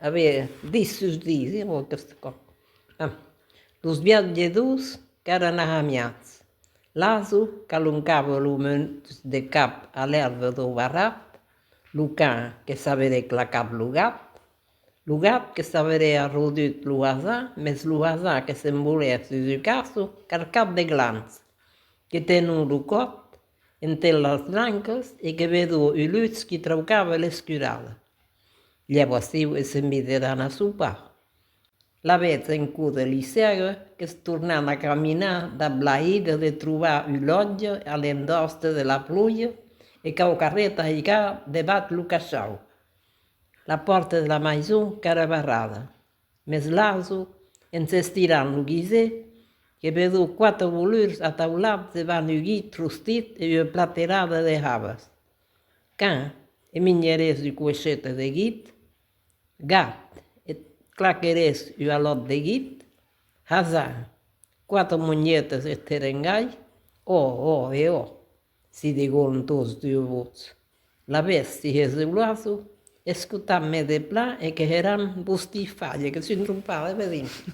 aveva dissus disi, questa cosa. Los viatges che erano amiats. L'asu che allungava l'umus de cap a l'erva del barrat, lo can que sabera clacar lo gat que sabera arrodit lo asà, mes lo asà que s'embolia sus il caso, carcat de glans, que tenen lo cot entre les branques i que vedo i l'uts que traucava l'escurada. Llavors diu e s'envidaran a sopar. La veig en cuda l'icera que es tornant a caminar d'ablaïda de trobar un lotge a l'endosta de la pluja e que el carret allà debat lo caixau. La porta de la maison que era barrada. Mes l'aso, en s'estirant lo guiser, que vedo quatre volurs ataulats davant un guit rostit i una platerada de habes. Can, e minyares una coixeta de guit, gat, claquerés un alot de guit, hasà, quatre monyetes de terengall, si digon tots deux vots. La bestia és el lazo, escutant-me de pla e que eran bustifalla, que si trompava de dins.